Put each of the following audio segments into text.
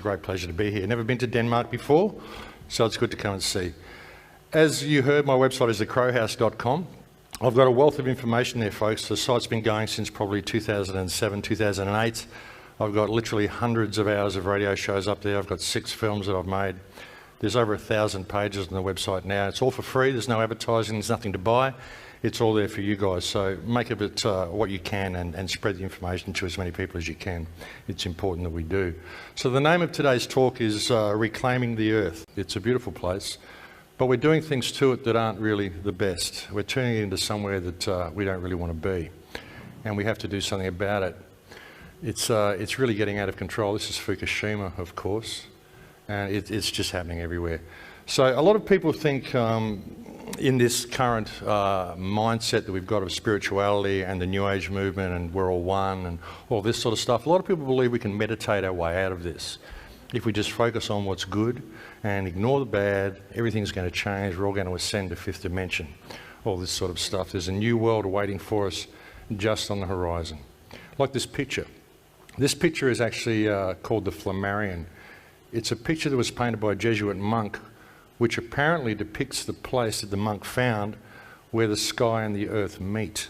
a great pleasure to be here. Never been to Denmark before, so it's good to come and see. As you heard, my website is thecrowhouse.com. I've got a wealth of information there, folks. The site's been going since probably 2007, 2008. I've got literally hundreds of hours of radio shows up there. I've got 6 films that I've made. There's over 1,000 pages on the website now. It's all for free. There's no advertising. There's nothing to buy. It's all there for you guys. So make of it what you can and spread the information to as many people as you can. It's important that we do. So the name of today's talk is Reclaiming the Earth. It's a beautiful place, but we're doing things to it that aren't really the best. We're turning it into somewhere that we don't really want to be, and we have to do something about it. It's really getting out of control. This is Fukushima, of course, and it's just happening everywhere. So a lot of people think in this current mindset that we've got of spirituality and the New Age movement and we're all one and all this sort of stuff, a lot of people believe we can meditate our way out of this. If we just focus on what's good and ignore the bad, everything's going to change, we're all going to ascend to 5th dimension, all this sort of stuff. There's a new world waiting for us just on the horizon. Like this picture. This picture is actually called the Flammarion. It's a picture that was painted by a Jesuit monk, which apparently depicts the place that the monk found where the sky and the earth meet.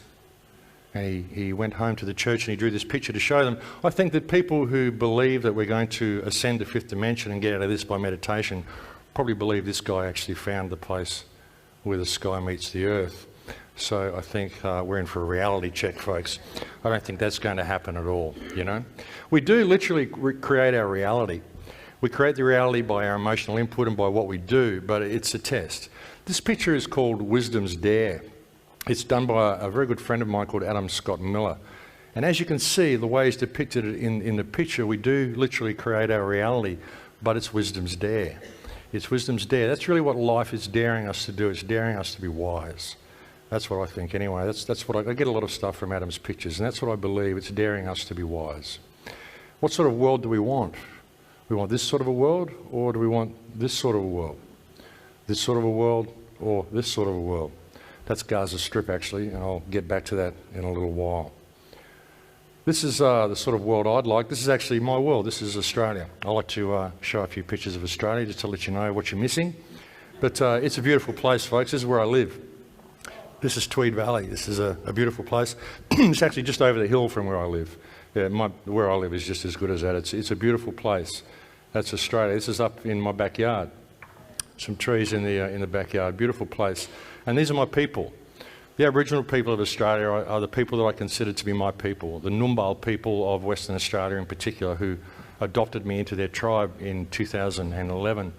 And he went home to the church and he drew this picture to show them. I think that people who believe that we're going to ascend to 5th dimension and get out of this by meditation probably believe this guy actually found the place where the sky meets the earth. So I think we're in for a reality check, folks. I don't think that's going to happen at all, you know. We do literally create our reality. We create the reality by our emotional input and by what we do, but it's a test. This picture is called Wisdom's Dare. It's done by a very good friend of mine called Adam Scott Miller. And as you can see, the way he's depicted it in the picture, we do literally create our reality, but it's Wisdom's Dare. It's Wisdom's Dare. That's really what life is daring us to do. It's daring us to be wise. That's what I think anyway. That's what I get a lot of stuff from Adam's pictures, and that's what I believe. It's daring us to be wise. What sort of world do we want? We want this sort of a world, or do we want this sort of a world? This sort of a world, or this sort of a world? That's Gaza Strip, actually, and I'll get back to that in a little while. This is the sort of world I'd like. This is actually my world. This is Australia. I like to show a few pictures of Australia just to let you know what you're missing. But it's a beautiful place, folks. This is where I live. This is Tweed Valley. This is a beautiful place. It's actually just over the hill from where I live. Yeah, where I live is just as good as that. It's a beautiful place. That's Australia. This is up in my backyard. Some trees in the backyard. Beautiful place. And these are my people. The Aboriginal people of Australia are the people that I consider to be my people. The Numbal people of Western Australia in particular, who adopted me into their tribe in 2011.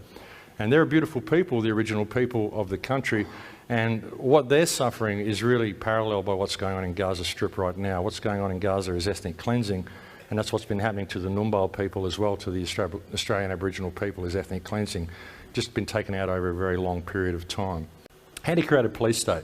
And they're a beautiful people, the original people of the country. And what they're suffering is really parallel by what's going on in Gaza Strip right now. What's going on in Gaza is ethnic cleansing, and that's what's been happening to the Numbal people as well, to the Australian Aboriginal people, is ethnic cleansing. Just been taken out over a very long period of time. How do you create a police state?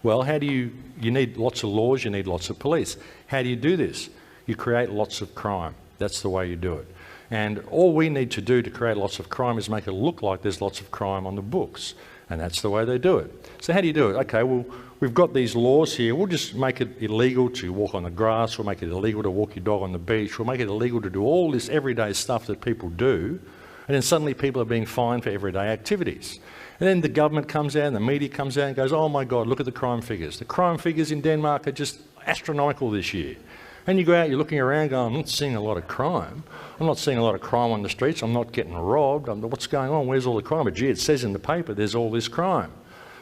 Well, you need lots of laws, you need lots of police. How do you do this? You create lots of crime. That's the way you do it. And all we need to do to create lots of crime is make it look like there's lots of crime on the books. And that's the way they do it. So how do you do it? Okay, well, we've got these laws here. We'll just make it illegal to walk on the grass. We'll make it illegal to walk your dog on the beach. We'll make it illegal to do all this everyday stuff that people do. And then suddenly people are being fined for everyday activities. And then the government comes out and the media comes out and goes, oh my God, look at the crime figures. The crime figures in Denmark are just astronomical this year. And you go out, you're looking around going, I'm not seeing a lot of crime. I'm not seeing a lot of crime on the streets. I'm not getting robbed. What's going on? Where's all the crime? But gee, it says in the paper there's all this crime.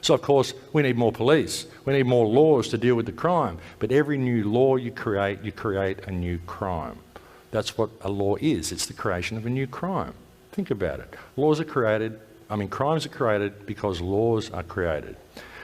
So of course, we need more police. We need more laws to deal with the crime. But every new law you create a new crime. That's what a law is. It's the creation of a new crime. Think about it. Crimes are created because laws are created.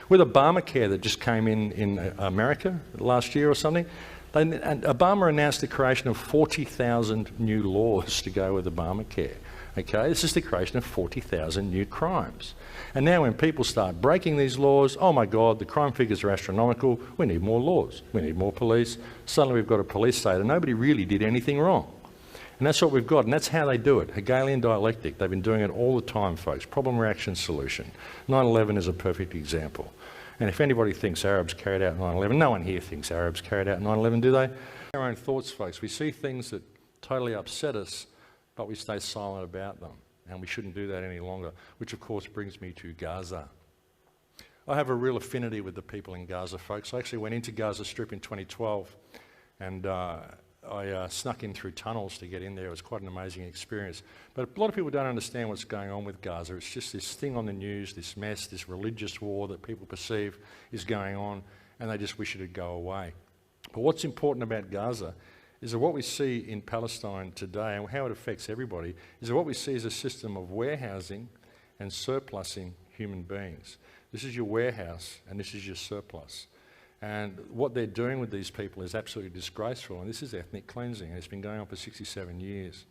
With Obamacare that just came in America last year or something, Obama announced the creation of 40,000 new laws to go with Obamacare. Okay, this is the creation of 40,000 new crimes. And now when people start breaking these laws, oh my God, the crime figures are astronomical, we need more laws, we need more police. Suddenly we've got a police state and nobody really did anything wrong. And that's what we've got, and that's how they do it. Hegelian dialectic, they've been doing it all the time, folks. Problem, reaction, solution. 9/11 is a perfect example. And if anybody thinks Arabs carried out 9/11, no one here thinks Arabs carried out 9/11, do they? Our own thoughts, folks. We see things that totally upset us, but we stay silent about them. And we shouldn't do that any longer, which of course brings me to Gaza. I have a real affinity with the people in Gaza, folks. I actually went into Gaza Strip in 2012 and I snuck in through tunnels to get in there. It was quite an amazing experience. But a lot of people don't understand what's going on with Gaza. It's just this thing on the news, this mess, this religious war that people perceive is going on, and they just wish it would go away. But what's important about Gaza is that what we see in Palestine today and how it affects everybody is that what we see is a system of warehousing and surplusing human beings. This is your warehouse and this is your surplus. And what they're doing with these people is absolutely disgraceful, and this is ethnic cleansing, and it's been going on for 67 years.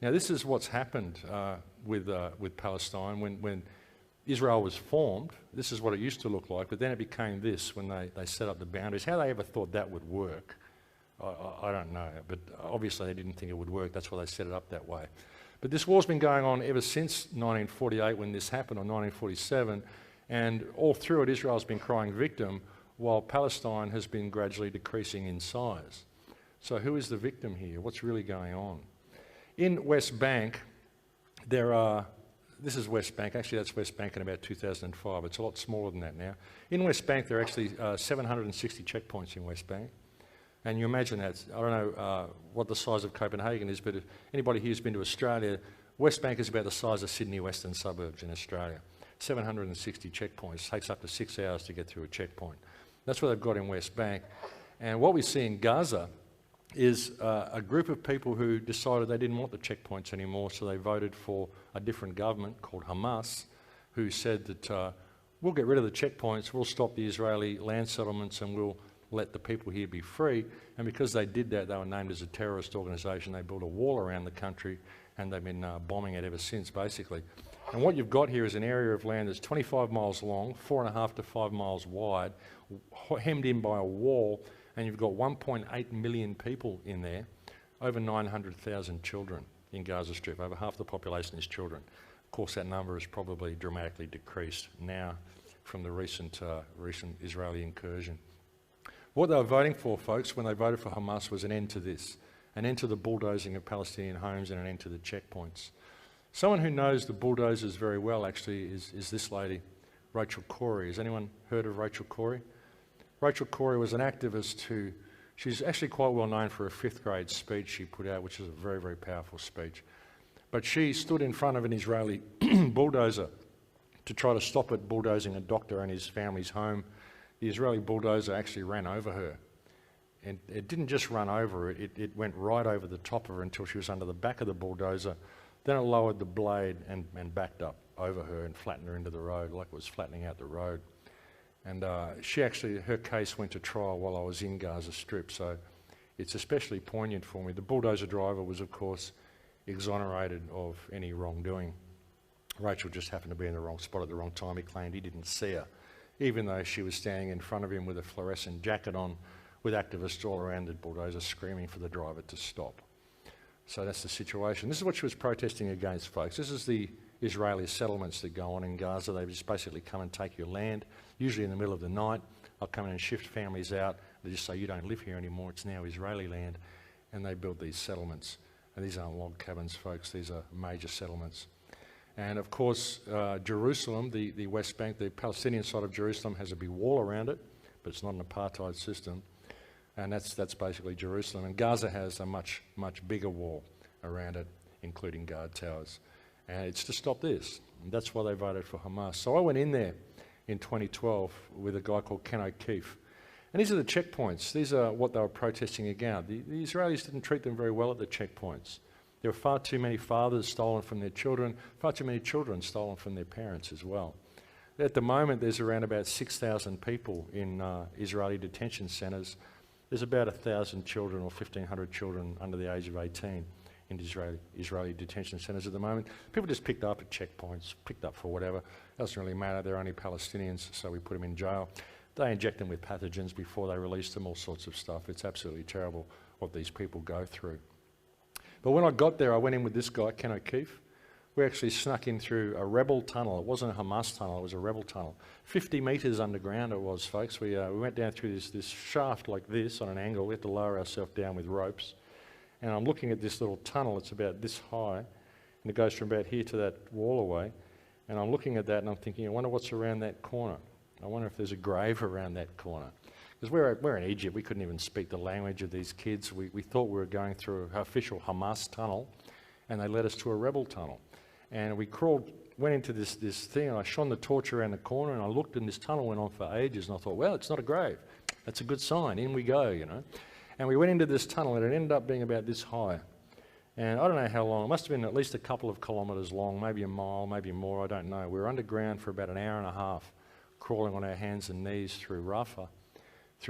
Now, this is what's happened with Palestine. When Israel was formed, this is what it used to look like, but then it became this when they set up the boundaries. How they ever thought that would work, I don't know, but obviously they didn't think it would work. That's why they set it up that way. But this war's been going on ever since 1948 when this happened, or 1947, and all through it, Israel's been crying victim, while Palestine has been gradually decreasing in size. So who is the victim here? What's really going on? In West Bank, this is West Bank, actually that's West Bank in about 2005, it's a lot smaller than that now. In West Bank there are actually 760 checkpoints in West Bank. And you imagine that, I don't know what the size of Copenhagen is, but if anybody here who's been to Australia, West Bank is about the size of Sydney western suburbs in Australia. 760 checkpoints, takes up to 6 hours to get through a checkpoint. That's what they've got in West Bank. And what we see in Gaza is a group of people who decided they didn't want the checkpoints anymore, so they voted for a different government called Hamas, who said that we'll get rid of the checkpoints, we'll stop the Israeli land settlements, and we'll let the people here be free. And because they did that, they were named as a terrorist organisation. They built a wall around the country, and they've been bombing it ever since, basically. And what you've got here is an area of land that's 25 miles long, 4.5 to 5 miles wide, hemmed in by a wall, and you've got 1.8 million people in there, over 900,000 children in Gaza Strip. Over half the population is children. Of course, that number has probably dramatically decreased now from the recent Israeli incursion. What they were voting for, folks, when they voted for Hamas was an end to this, an end to the bulldozing of Palestinian homes and an end to the checkpoints. Someone who knows the bulldozers very well, actually, is this lady, Rachel Corrie. Has anyone heard of Rachel Corrie? Rachel Corrie was an activist she's actually quite well known for a 5th grade speech she put out, which is a very, very powerful speech. But she stood in front of an Israeli bulldozer to try to stop it bulldozing a doctor and his family's home. The Israeli bulldozer actually ran over her. And it didn't just run over her, it went right over the top of her until she was under the back of the bulldozer. Then it lowered the blade and backed up over her and flattened her into the road, like it was flattening out the road. And her case went to trial while I was in Gaza Strip, so it's especially poignant for me. The bulldozer driver was, of course, exonerated of any wrongdoing. Rachel just happened to be in the wrong spot at the wrong time. He claimed he didn't see her, even though she was standing in front of him with a fluorescent jacket on, with activists all around the bulldozer screaming for the driver to stop. So that's the situation. This is what she was protesting against, folks. This is the Israeli settlements that go on in Gaza. They just basically come and take your land, usually in the middle of the night. They'll come in and shift families out. They just say, you don't live here anymore, it's now Israeli land. And they build these settlements. And these aren't log cabins, folks, these are major settlements. And of course, Jerusalem, the West Bank, the Palestinian side of Jerusalem has a big wall around it, but it's not an apartheid system. And that's basically Jerusalem. And Gaza has a much, much bigger wall around it, including guard towers. And it's to stop this. And that's why they voted for Hamas. So I went in there in 2012 with a guy called Ken O'Keefe. And these are the checkpoints. These are what they were protesting against. The Israelis didn't treat them very well at the checkpoints. There were far too many fathers stolen from their children, far too many children stolen from their parents as well. At the moment, there's around about 6,000 people in Israeli detention centres. There's about 1,000 children or 1,500 children under the age of 18 in Israeli detention centres at the moment. People just picked up at checkpoints, picked up for whatever. Doesn't really matter, they're only Palestinians, so we put them in jail. They inject them with pathogens before they release them, all sorts of stuff. It's absolutely terrible what these people go through. But when I got there, I went in with this guy, Ken O'Keefe. We actually snuck in through a rebel tunnel. It wasn't a Hamas tunnel, it was a rebel tunnel. 50 metres underground it was, folks. We went down through this shaft like this on an angle. We had to lower ourselves down with ropes. and I'm looking at this little tunnel. It's about this high, and it goes from about here to that wall away. And I'm looking at that and I'm thinking, I wonder what's around that corner. I wonder if there's a grave around that corner. Because we're in Egypt, we couldn't even speak the language of these kids. We thought we were going through an official Hamas tunnel, and they led us to a rebel tunnel. And we went into this thing, and I shone the torch around the corner, and I looked, and this tunnel went on for ages, and I thought, well, it's not a grave. That's a good sign. In we go, you know. And we went into this tunnel, and it ended up being about this high. And I don't know how long. It must have been at least a couple of kilometres long, maybe a mile, maybe more, I don't know. We were underground for about an hour and a half, crawling on our hands and knees through Rafah,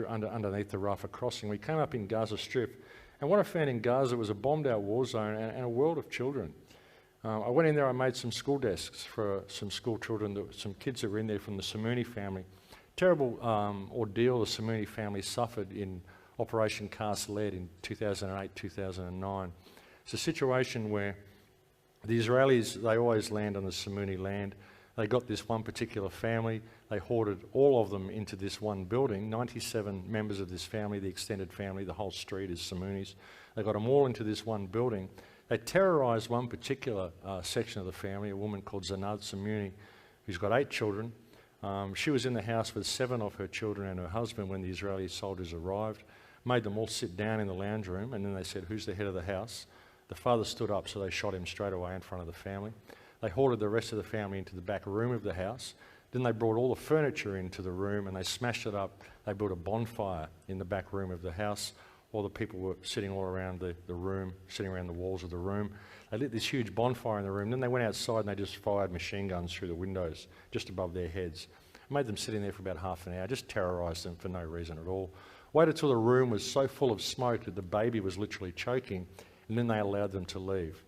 underneath the Rafah crossing. We came up in Gaza Strip, and what I found in Gaza was a bombed-out war zone and a world of children. I went in there, I made some school desks for some school children, some kids that were in there from the Samuni family. Terrible ordeal the Samuni family suffered in Operation Cast Lead in 2008, 2009. It's a situation where the Israelis, they always land on the Samuni land. They got this one particular family. They hoarded all of them into this one building, 97 members of this family, the extended family, the whole street is Samunis. They got them all into this one building. They terrorised one particular section of the family, a woman called Zanad Samuni, who's got 8 children. She was in the house with 7 of her children and her husband when the Israeli soldiers arrived, made them all sit down in the lounge room, and then they said, who's the head of the house? The father stood up, so they shot him straight away in front of the family. They hoarded the rest of the family into the back room of the house. Then they brought all the furniture into the room and they smashed it up. They built a bonfire in the back room of the house. All the people were sitting all around the room, sitting around the walls of the room. They lit this huge bonfire in the room. Then they went outside and they just fired machine guns through the windows just above their heads. Made them sit in there for about half an hour, just terrorised them for no reason at all. Waited till the room was so full of smoke that the baby was literally choking, and then they allowed them to leave.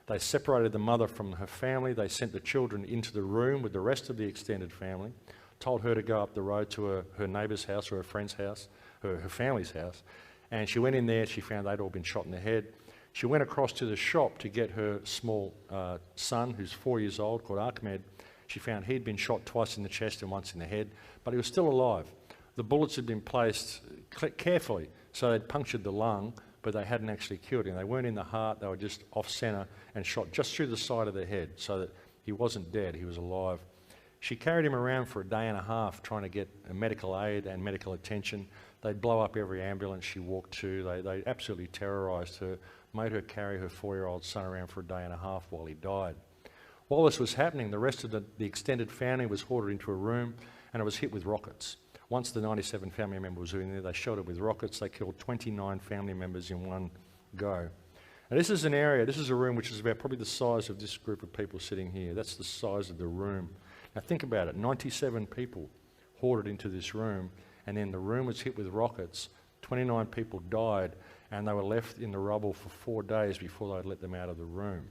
They separated the mother from her family. They sent the children into the room with the rest of the extended family, told her to go up the road to her neighbour's house or her friend's house, her family's house. And she went in there, she found they'd all been shot in the head. She went across to the shop to get her small son, who's 4 years old, called Ahmed. She found he'd been shot twice in the chest and once in the head, but he was still alive. The bullets had been placed carefully, so they'd punctured the lung, but they hadn't actually killed him. They weren't in the heart, they were just off-centre and shot just through the side of the head so that he wasn't dead, he was alive. She carried him around for a day and a half trying to get medical aid and medical attention. They'd blow up every ambulance she walked to. They absolutely terrorised her, made her carry her 4-year-old son around for a day and a half while he died. While this was happening, the rest of the extended family was hoarded into a room and it was hit with rockets. Once the 97 family members were in there, they shot it with rockets. They killed 29 family members in one go. Now this is an area, this is a room which is about probably the size of this group of people sitting here. That's the size of the room. Now think about it, 97 people hoarded into this room, and then the room was hit with rockets. 29 people died, and they were left in the rubble for 4 days before they'd let them out of the room.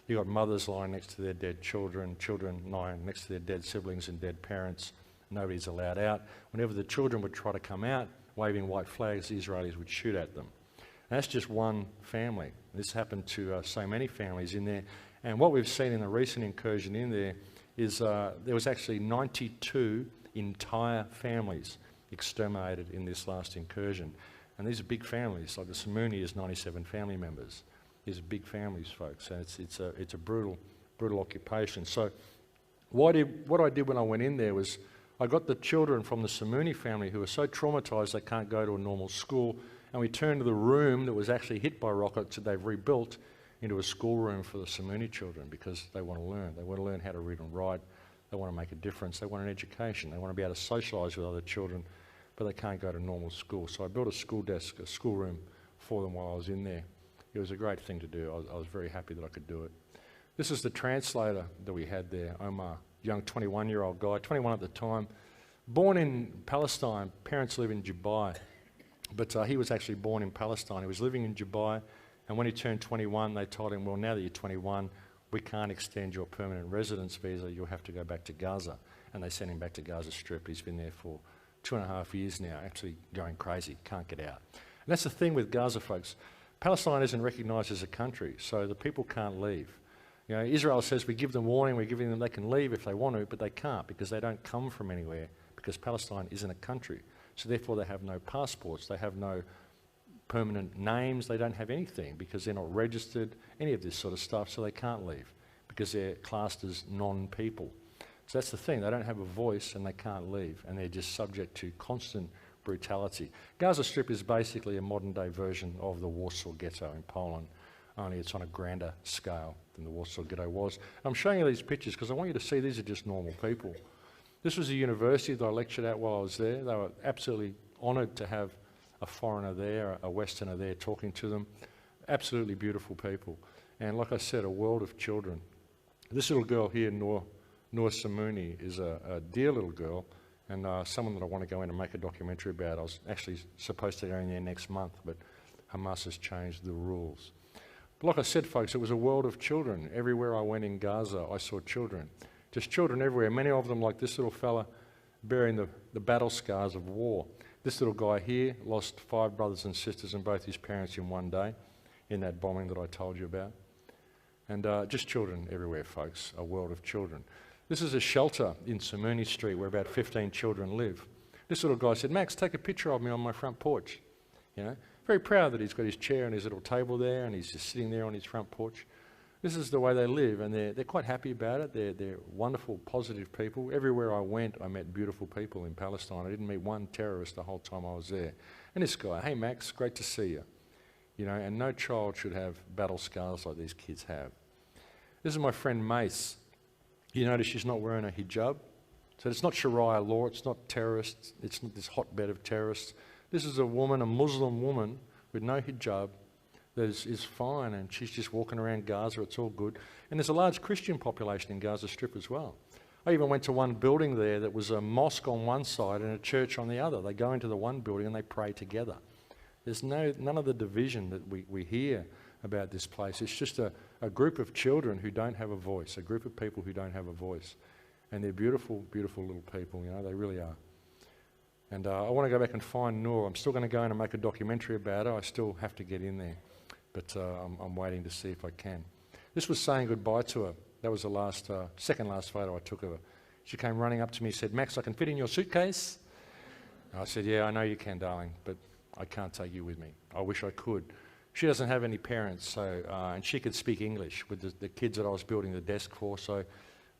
You got mothers lying next to their dead children, children lying next to their dead siblings and dead parents. Nobody's allowed out. Whenever the children would try to come out, waving white flags, the Israelis would shoot at them. And that's just one family. This happened to so many families in there. And what we've seen in the recent incursion in there is there was actually 92 entire families exterminated in this last incursion. And these are big families, like the Samuni is 97 family members. These are big families, folks, and it's a brutal occupation. So what I did when I went in there was I got the children from the Samuni family who are so traumatised they can't go to a normal school, and we turned the room that was actually hit by rockets that they've rebuilt into a schoolroom for the Samuni children because they want to learn. They want to learn how to read and write. They want to make a difference. They want an education. They want to be able to socialise with other children, but they can't go to normal school. So I built a school desk, a schoolroom for them while I was in there. It was a great thing to do. I was very happy that I could do it. This is the translator that we had there, Omar, young 21-year-old guy, 21 at the time, born in Palestine. Parents live in Dubai, but he was actually born in Palestine. He was living in Dubai, and when he turned 21, they told him, well, now that you're 21, we can't extend your permanent residence visa. You'll have to go back to Gaza. And they sent him back to Gaza Strip. He's been there for 2.5 years now, actually going crazy, can't get out. And that's the thing with Gaza, folks. Palestine isn't recognised as a country, so the people can't leave. You know, Israel says we give them warning, we're giving them they can leave if they want to, but they can't because they don't come from anywhere because Palestine isn't a country. So therefore they have no passports, they have no permanent names, they don't have anything because they're not registered, any of this sort of stuff, so they can't leave because they're classed as non-people. So that's the thing, they don't have a voice and they can't leave, and they're just subject to constant brutality. Gaza Strip is basically a modern day version of the Warsaw ghetto in Poland, only it's on a grander scale than the Warsaw ghetto was. I'm showing you these pictures because I want you to see these are just normal people. This was a university that I lectured at while I was there. They were absolutely honoured to have a foreigner there, a Westerner there talking to them. Absolutely beautiful people. And like I said, a world of children. This little girl here, Noor Samuni, is a dear little girl, and someone that I want to go in and make a documentary about. I was actually supposed to go in there next month, but Hamas has changed the rules. But like I said, folks, it was a world of children. Everywhere I went in Gaza, I saw children. Just children everywhere. Many of them, like this little fella, bearing the battle scars of war. This little guy here lost 5 brothers and sisters and both his parents in one day in that bombing that I told you about. And just children everywhere, folks, a world of children. This is a shelter in Samuni Street where about 15 children live. This little guy said, Max, take a picture of me on my front porch. You know, very proud that he's got his chair and his little table there and he's just sitting there on his front porch. This is the way they live, and they're quite happy about it. They're wonderful, positive people. Everywhere I went, I met beautiful people in Palestine. I didn't meet one terrorist the whole time I was there. And this guy, hey Max, great to see you. You know, and no child should have battle scars like these kids have. This is my friend Mace. You notice she's not wearing a hijab. So it's not Sharia law, it's not terrorists, it's not this hotbed of terrorists. This is a woman, a Muslim woman, with no hijab, that is fine, and she's just walking around Gaza, it's all good. And there's a large Christian population in Gaza Strip as well. I even went to one building there that was a mosque on one side and a church on the other. They go into the one building and they pray together. There's none of the division that we hear about this place. It's just a group of children who don't have a voice, a group of people who don't have a voice. And they're beautiful, beautiful little people, you know, they really are. And I want to go back and find Noor. I'm still going to go in and make a documentary about her. I still have to get in there. But I'm waiting to see if I can. This was saying goodbye to her. That was the second last photo I took of her. She came running up to me and said, Max, I can fit in your suitcase? And I said, yeah, I know you can, darling, but I can't take you with me. I wish I could. She doesn't have any parents, so and she could speak English with the kids that I was building the desk for, so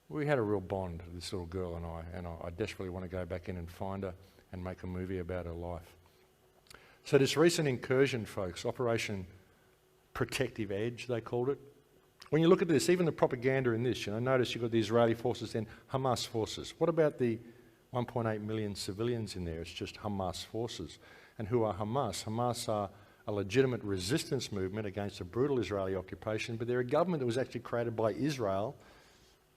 we had a real bond, this little girl and I desperately want to go back in and find her and make a movie about her life. So this recent incursion, folks, Operation Protective Edge, they called it. When you look at this, even the propaganda in this, you know, notice you've got the Israeli forces, then Hamas forces. What about the 1.8 million civilians in there? It's just Hamas forces. And who are Hamas? Hamas are a legitimate resistance movement against a brutal Israeli occupation, but they're a government that was actually created by Israel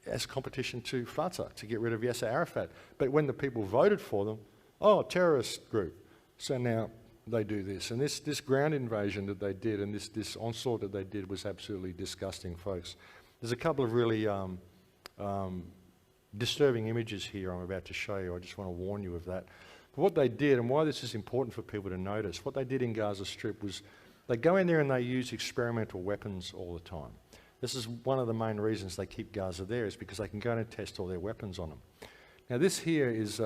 as competition to Fatah, to get rid of Yasser Arafat. But when the people voted for them, oh, terrorist group. So now they do this. And this ground invasion that they did and this onslaught that they did was absolutely disgusting, folks. There's a couple of really disturbing images here I'm about to show you. I just want to warn you of that. But what they did, and why this is important for people to notice, what they did in Gaza Strip was they go in there and they use experimental weapons all the time. This is one of the main reasons they keep Gaza there, is because they can go in and test all their weapons on them. Now this here is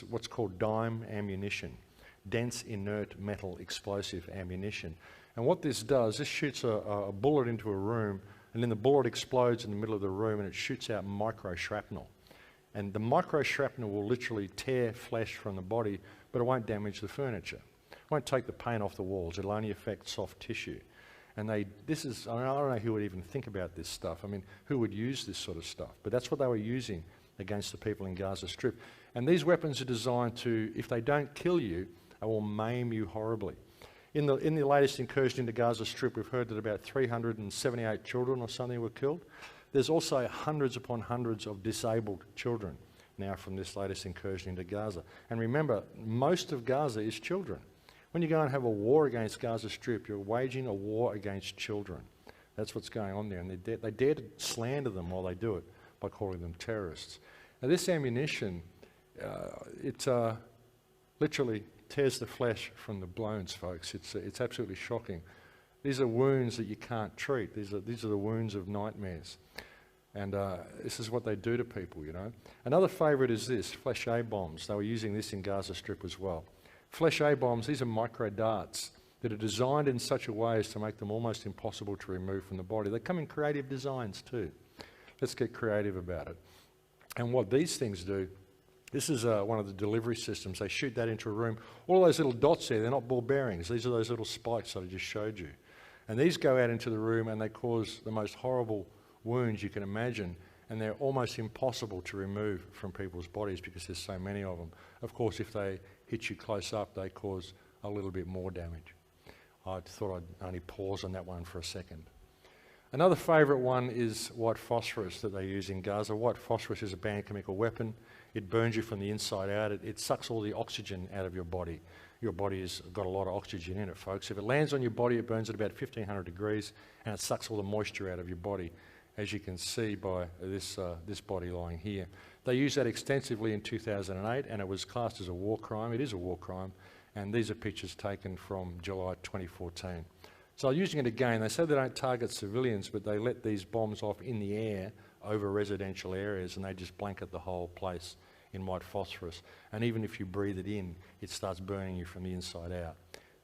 what's called dime ammunition, dense inert metal explosive ammunition. And what this does, this shoots a bullet into a room, and then the bullet explodes in the middle of the room and it shoots out micro shrapnel. And the micro shrapnel will literally tear flesh from the body, but it won't damage the furniture. It won't take the paint off the walls, it'll only affect soft tissue. And I don't know who would even think about this stuff. I mean, who would use this sort of stuff? But that's what they were using against the people in Gaza Strip. And these weapons are designed to, if they don't kill you, they will maim you horribly. In the latest incursion into Gaza Strip, we've heard that about 378 children or something were killed. There's also hundreds upon hundreds of disabled children now from this latest incursion into Gaza. And remember, most of Gaza is children. When you go and have a war against Gaza Strip, you're waging a war against children. That's what's going on there. And they dare to slander them while they do it by calling them terrorists. Now this ammunition, it literally tears the flesh from the bones, folks. It's absolutely shocking. These are wounds that you can't treat. These are the wounds of nightmares. And this is what they do to people, you know. Another favourite is this, fleche bombs. They were using this in Gaza Strip as well. Fleche bombs, these are micro darts. that are designed in such a way as to make them almost impossible to remove from the body. They come in creative designs too. Let's get creative about it. And what these things do, this is one of the delivery systems. They shoot that into a room. All those little dots there, they're not ball bearings. These are those little spikes that I just showed you. And these go out into the room and they cause the most horrible wounds you can imagine. And they're almost impossible to remove from people's bodies because there's so many of them. Of course, if they hit you close up, they cause a little bit more damage. I thought I'd only pause on that one for a second. Another favourite one is white phosphorus that they use in Gaza. White phosphorus is a banned chemical weapon. It burns you from the inside out. It sucks all the oxygen out of your body. Your body has got a lot of oxygen in it, folks. If it lands on your body, it burns at about 1500 degrees and it sucks all the moisture out of your body, as you can see by this body lying here. They used that extensively in 2008 and it was classed as a war crime. It is a war crime. And these are pictures taken from July 2014. So using it again, they say they don't target civilians, but they let these bombs off in the air over residential areas and they just blanket the whole place in white phosphorus. And even if you breathe it in, it starts burning you from the inside out.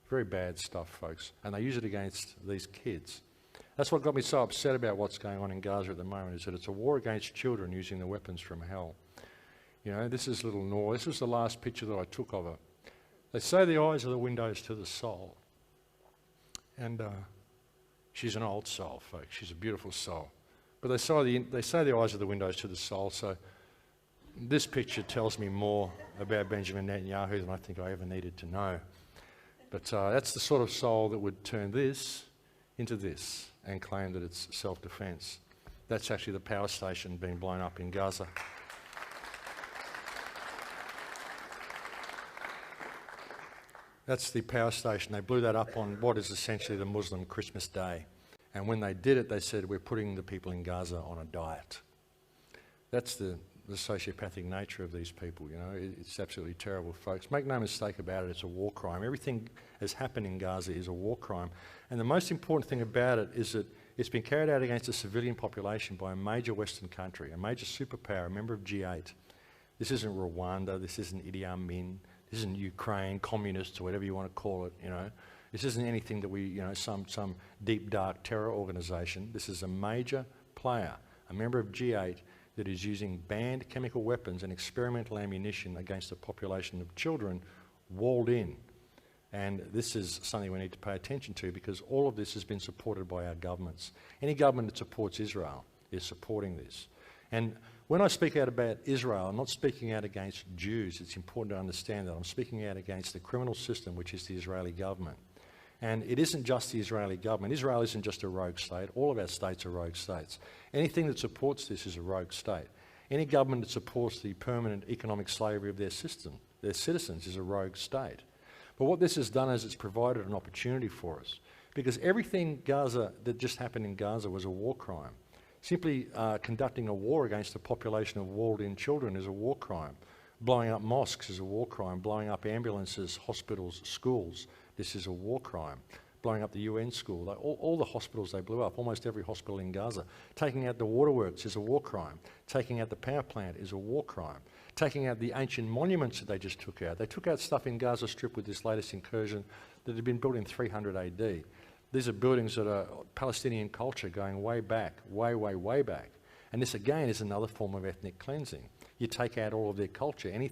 Very bad stuff, folks. And they use it against these kids. That's what got me so upset about what's going on in Gaza at the moment, is that it's a war against children using the weapons from hell. You know, this is little Nora. This was the last picture that I took of her. They say the eyes are the windows to the soul. And she's an old soul, folks. She's a beautiful soul. But they say the eyes are the windows to the soul, so this picture tells me more about Benjamin Netanyahu than I think I ever needed to know. But that's the sort of soul that would turn this into this and claim that it's self-defense. That's actually the power station being blown up in Gaza. That's the power station. They blew that up on what is essentially the Muslim Christmas Day. And when they did it, they said, we're putting the people in Gaza on a diet. That's the sociopathic nature of these people, you know. It's absolutely terrible, folks. Make no mistake about it, it's a war crime. Everything that's happened in Gaza is a war crime. And the most important thing about it is that it's been carried out against a civilian population by a major Western country, a major superpower, a member of G8. This isn't Rwanda, this isn't Idi Amin, this isn't Ukraine, communists, or whatever you want to call it, you know. This isn't anything that we, you know, some deep, dark terror organisation. This is a major player, a member of G8 that is using banned chemical weapons and experimental ammunition against a population of children walled in. And this is something we need to pay attention to because all of this has been supported by our governments. Any government that supports Israel is supporting this. And when I speak out about Israel, I'm not speaking out against Jews. It's important to understand that. I'm speaking out against the criminal system, which is the Israeli government. And it isn't just the Israeli government. Israel isn't just a rogue state. All of our states are rogue states. Anything that supports this is a rogue state. Any government that supports the permanent economic slavery of their system, their citizens, is a rogue state. But what this has done is it's provided an opportunity for us. Because everything Gaza that just happened in Gaza was a war crime. Simply conducting a war against a population of walled-in children is a war crime. Blowing up mosques is a war crime. Blowing up ambulances, hospitals, schools, this is a war crime. Blowing up the UN school, all the hospitals they blew up, almost every hospital in Gaza. Taking out the waterworks is a war crime. Taking out the power plant is a war crime. Taking out the ancient monuments that they just took out. They took out stuff in Gaza Strip with this latest incursion that had been built in 300 AD. These are buildings that are Palestinian culture going way back, way back. And this again is another form of ethnic cleansing. You take out all of their culture, any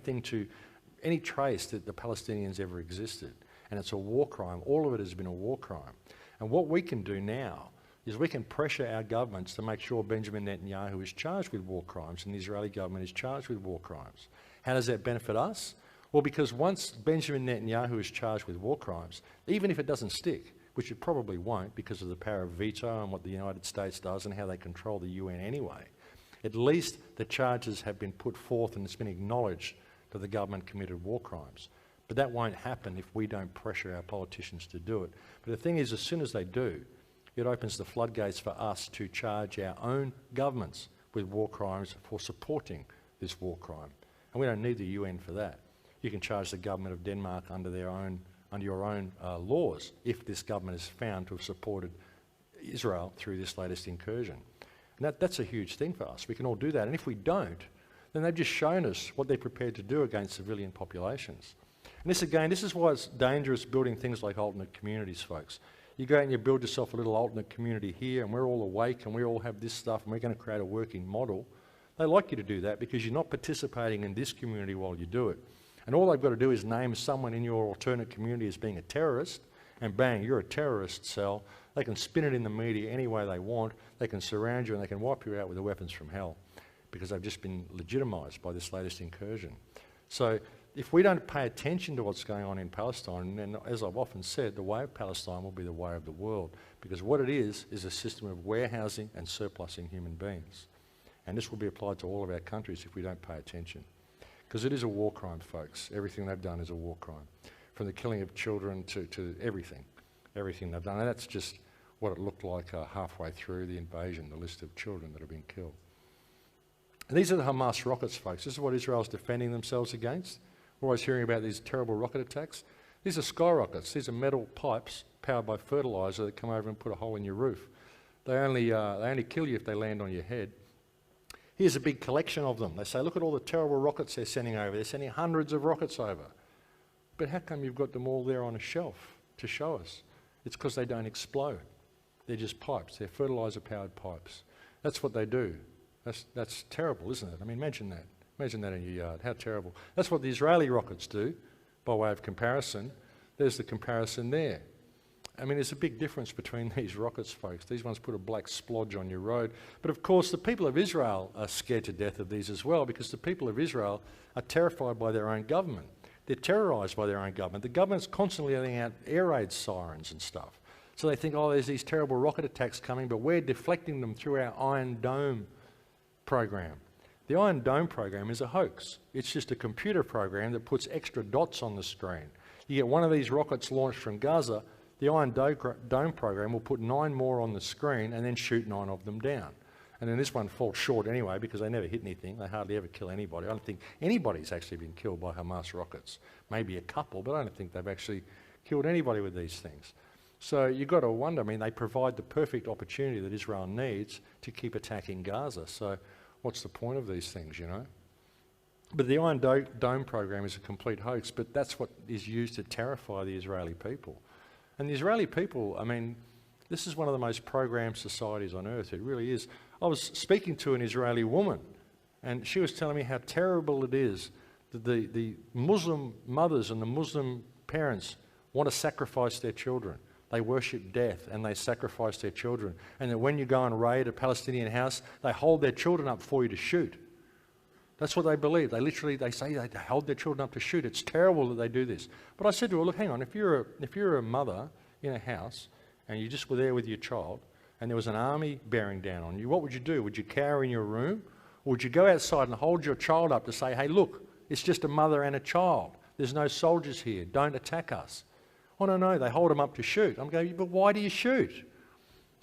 trace that the Palestinians ever existed. And it's a war crime. All of it has been a war crime. And what we can do now is we can pressure our governments to make sure Benjamin Netanyahu is charged with war crimes and the Israeli government is charged with war crimes. How does that benefit us? Well, because once Benjamin Netanyahu is charged with war crimes, even if it doesn't stick, which it probably won't because of the power of veto and what the United States does and how they control the UN anyway, at least the charges have been put forth and it's been acknowledged that the government committed war crimes. But that won't happen if we don't pressure our politicians to do it. But the thing is, as soon as they do, it opens the floodgates for us to charge our own governments with war crimes for supporting this war crime. And we don't need the UN for that. You can charge the government of Denmark under your own laws if this government is found to have supported Israel through this latest incursion. And that's a huge thing for us. We can all do that. And if we don't, then they've just shown us what they're prepared to do against civilian populations. And this again, this is why it's dangerous building things like alternate communities, folks. You go out and you build yourself a little alternate community here, and we're all awake and we all have this stuff and we're going to create a working model. They like you to do that because you're not participating in this community while you do it. And all they've got to do is name someone in your alternate community as being a terrorist, and bang, you're a terrorist cell. They can spin it in the media any way they want. They can surround you and they can wipe you out with the weapons from hell because they've just been legitimised by this latest incursion. So if we don't pay attention to what's going on in Palestine, then as I've often said, the way of Palestine will be the way of the world, because what it is a system of warehousing and surplusing human beings. And this will be applied to all of our countries if we don't pay attention. Because it is a war crime, folks. Everything they've done is a war crime. From the killing of children to everything. Everything they've done. And that's just what it looked like halfway through the invasion, the list of children that have been killed. And these are the Hamas rockets, folks. This is what Israel's defending themselves against. We're always hearing about these terrible rocket attacks. These are skyrockets. These are metal pipes powered by fertiliser that come over and put a hole in your roof. They only kill you if they land on your head. Here's a big collection of them. They say, look at all the terrible rockets they're sending over. They're sending hundreds of rockets over. But how come you've got them all there on a shelf to show us? It's because they don't explode. They're just pipes. They're fertiliser-powered pipes. That's what they do. That's terrible, isn't it? I mean, imagine that. Imagine that in your yard. How terrible. That's what the Israeli rockets do, by way of comparison. There's the comparison there. I mean, there's a big difference between these rockets, folks. These ones put a black splodge on your road. But of course, the people of Israel are scared to death of these as well, because the people of Israel are terrified by their own government. They're terrorised by their own government. The government's constantly letting out air raid sirens and stuff. So they think, oh, there's these terrible rocket attacks coming, but we're deflecting them through our Iron Dome program. The Iron Dome program is a hoax. It's just a computer program that puts extra dots on the screen. You get one of these rockets launched from Gaza, the Iron Dome program will put 9 more on the screen and then shoot 9 of them down. And then this one falls short anyway because they never hit anything. They hardly ever kill anybody. I don't think anybody's actually been killed by Hamas rockets. Maybe a couple, but I don't think they've actually killed anybody with these things. So you've got to wonder, I mean, they provide the perfect opportunity that Israel needs to keep attacking Gaza. So what's the point of these things, you know? But the Iron Dome program is a complete hoax, but that's what is used to terrify the Israeli people. And the Israeli people, I mean, this is one of the most programmed societies on earth. It really is. I was speaking to an Israeli woman, and she was telling me how terrible it is that the Muslim mothers and the Muslim parents want to sacrifice their children. They worship death and they sacrifice their children. And that when you go and raid a Palestinian house, they hold their children up for you to shoot. That's what they believe. They say they hold their children up to shoot. It's terrible that they do this. But I said to her, look, hang on, if you're a mother in a house and you just were there with your child and there was an army bearing down on you, what would you do? Would you cower in your room? Or would you go outside and hold your child up to say, hey, look, it's just a mother and a child. There's no soldiers here. Don't attack us. Oh, no, they hold them up to shoot. I'm going, but why do you shoot?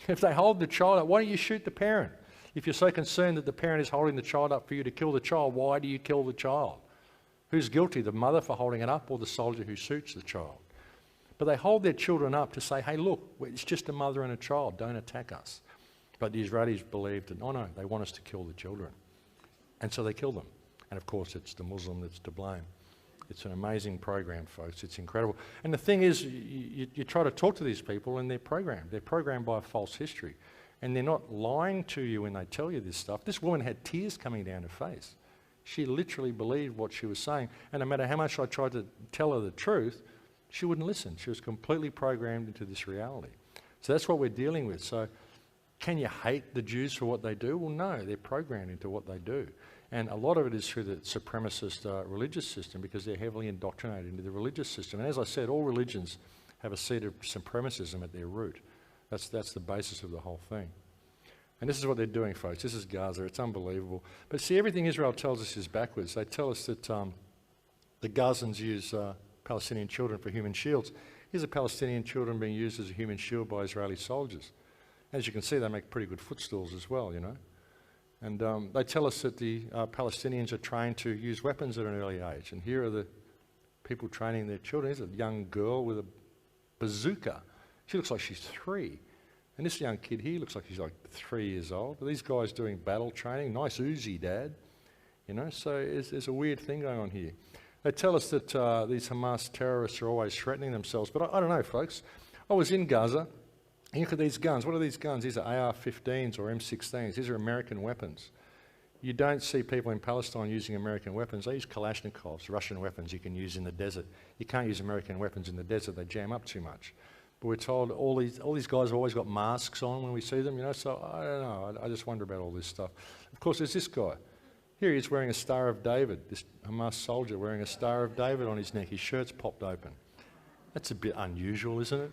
If they hold the child up, why don't you shoot the parent? If you're so concerned that the parent is holding the child up for you to kill the child, why do you kill the child? Who's guilty, the mother for holding it up or the soldier who shoots the child? But they hold their children up to say, hey, look, it's just a mother and a child, don't attack us. But the Israelis believe that, oh no, they want us to kill the children. And so they kill them. And of course, it's the Muslim that's to blame. It's an amazing program, folks. It's incredible. And the thing is, you try to talk to these people and they're programmed. They're programmed by a false history. And they're not lying to you when they tell you this stuff. This woman had tears coming down her face. She literally believed what she was saying. And no matter how much I tried to tell her the truth, she wouldn't listen. She was completely programmed into this reality. So that's what we're dealing with. So can you hate the Jews for what they do? Well, no, they're programmed into what they do. And a lot of it is through the supremacist religious system because they're heavily indoctrinated into the religious system. And as I said, all religions have a seed of supremacism at their root. That's the basis of the whole thing. And this is what they're doing, folks. This is Gaza. It's unbelievable. But see, everything Israel tells us is backwards. They tell us that the Gazans use Palestinian children for human shields. Here's a Palestinian children being used as a human shield by Israeli soldiers. As you can see, they make pretty good footstools as well, you know. And they tell us that the Palestinians are trained to use weapons at an early age. And here are the people training their children. There's a young girl with a bazooka. She looks like she's 3. And this young kid here looks like he's like 3 years old. But these guys doing battle training. Nice Uzi, Dad. You know, so there's a weird thing going on here. They tell us that these Hamas terrorists are always threatening themselves, but I don't know, folks. I was in Gaza, and look at these guns. What are these guns? These are AR-15s or M16s. These are American weapons. You don't see people in Palestine using American weapons. They use Kalashnikovs, Russian weapons you can use in the desert. You can't use American weapons in the desert. They jam up too much. But we're told all these guys have always got masks on when we see them, you know, so I don't know. I just wonder about all this stuff. Of course, there's this guy. Here he is wearing a Star of David, this Hamas soldier wearing a Star of David on his neck. His shirt's popped open. That's a bit unusual, isn't it?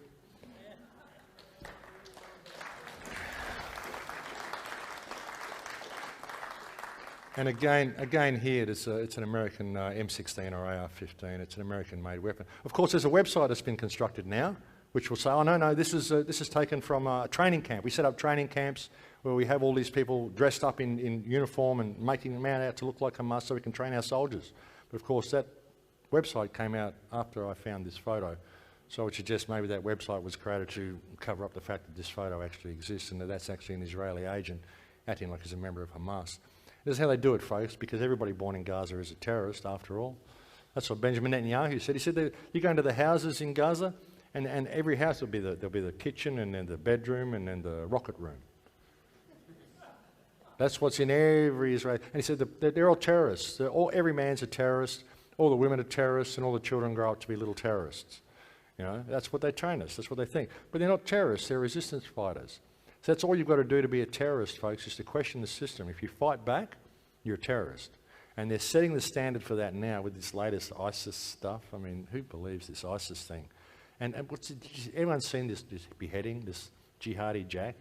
And again here, it's an American M16 or AR-15. It's an American-made weapon. Of course, there's a website that's been constructed now, which will say, oh, no, this is taken from a training camp. We set up training camps where we have all these people dressed up in uniform and making them out to look like Hamas so we can train our soldiers. But of course, that website came out after I found this photo. So I would suggest maybe that website was created to cover up the fact that this photo actually exists and that that's actually an Israeli agent acting like he's a member of Hamas. This is how they do it, folks, because everybody born in Gaza is a terrorist, after all. That's what Benjamin Netanyahu said. He said that you go into the houses in Gaza, and every house there'll be the kitchen, and then the bedroom, and then the rocket room. That's what's in every Israeli. And he said that they're all terrorists. Every man's a terrorist. All the women are terrorists, and all the children grow up to be little terrorists. You know, that's what they train us. That's what they think. But they're not terrorists. They're resistance fighters. So that's all you've got to do to be a terrorist, folks, is to question the system. If you fight back, you're a terrorist. And they're setting the standard for that now with this latest ISIS stuff. I mean, who believes this ISIS thing? And everyone's seen this beheading, this jihadi Jack?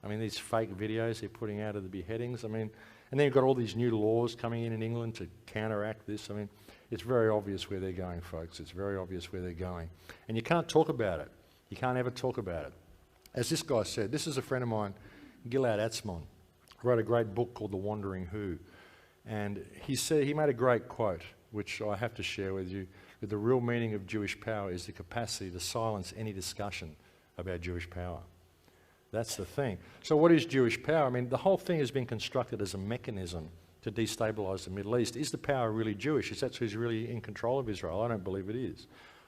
I mean, these fake videos they're putting out of the beheadings. I mean, and then you've got all these new laws coming in England to counteract this. I mean, it's very obvious where they're going, folks. It's very obvious where they're going. And you can't talk about it. You can't ever talk about it. As this guy said, this is a friend of mine, Gilad Atzmon, wrote a great book called The Wandering Who. And he made a great quote, which I have to share with you, that the real meaning of Jewish power is the capacity to silence any discussion about Jewish power. That's the thing. So what is Jewish power? I mean, the whole thing has been constructed as a mechanism to destabilise the Middle East. Is the power really Jewish? Is that who's really in control of Israel? I don't believe it is.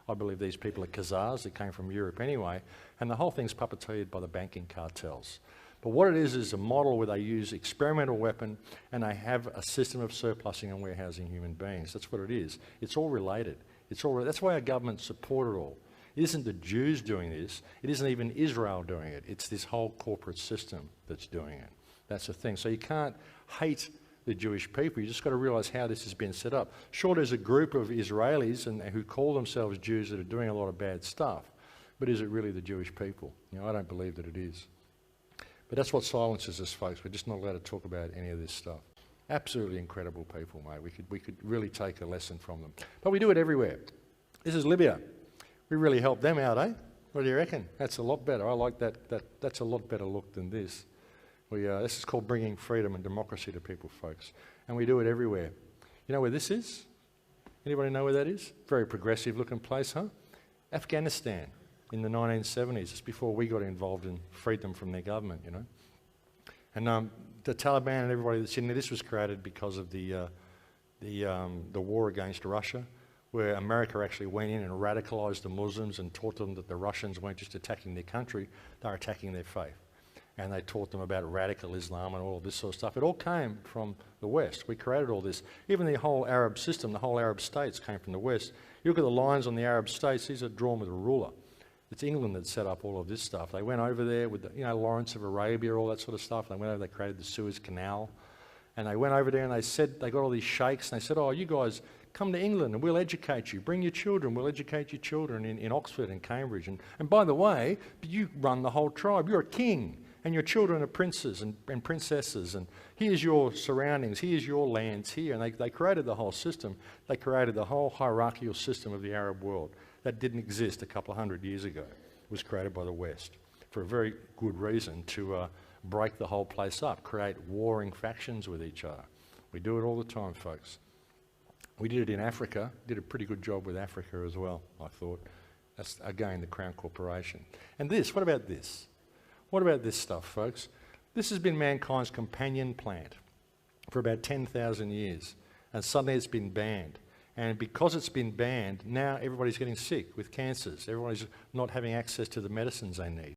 I believe these people are Khazars that came from Europe anyway, and the whole thing's puppeteered by the banking cartels. But what it is a model where they use experimental weapon and they have a system of surplusing and warehousing human beings. That's what it is. It's all related. That's why our government support it all. It isn't the Jews doing this. It isn't even Israel doing it. It's this whole corporate system that's doing it. That's the thing. So you can't hate the Jewish people. You just got to realise how this has been set up. Sure, there's a group of Israelis who call themselves Jews that are doing a lot of bad stuff, but is it really the Jewish people? You know, I don't believe that it is. But that's what silences us, folks. We're just not allowed to talk about any of this stuff. Absolutely incredible people, mate. We could really take a lesson from them. But we do it everywhere. This is Libya. We really helped them out, eh? What do you reckon? That's a lot better. I like that. That's a lot better look than this. This is called bringing freedom and democracy to people, folks. And we do it everywhere. You know where this is? Anybody know where that is? Very progressive looking place, huh? Afghanistan in the 1970s. It's before we got involved and freed them from their government, you know. And the Taliban and everybody that's in there, this was created because of the war against Russia, where America actually went in and radicalised the Muslims and taught them that the Russians weren't just attacking their country, they were attacking their faith. And they taught them about radical Islam and all of this sort of stuff. It all came from the West. We created all this. Even the whole Arab system, the whole Arab states came from the West. You look at the lines on the Arab states, these are drawn with a ruler. It's England that set up all of this stuff. They went over there with, Lawrence of Arabia, all that sort of stuff. They went over, they created the Suez Canal. And they went over there and they got all these sheikhs and they said, oh, you guys come to England and we'll educate you. Bring your children, we'll educate your children in Oxford and Cambridge. And by the way, you run the whole tribe. You're a king. And your children are princes and princesses, and here's your surroundings, here's your lands here. And they created the whole system. They created the whole hierarchical system of the Arab world. That didn't exist a couple of hundred years ago. It was created by the West for a very good reason, to break the whole place up, create warring factions with each other. We do it all the time, folks. We did it in Africa, did a pretty good job with Africa as well, I thought. That's, again, the Crown Corporation. And this, what about this? What about this stuff, folks? This has been mankind's companion plant for about 10,000 years, and suddenly it's been banned. And because it's been banned, now everybody's getting sick with cancers. Everybody's not having access to the medicines they need.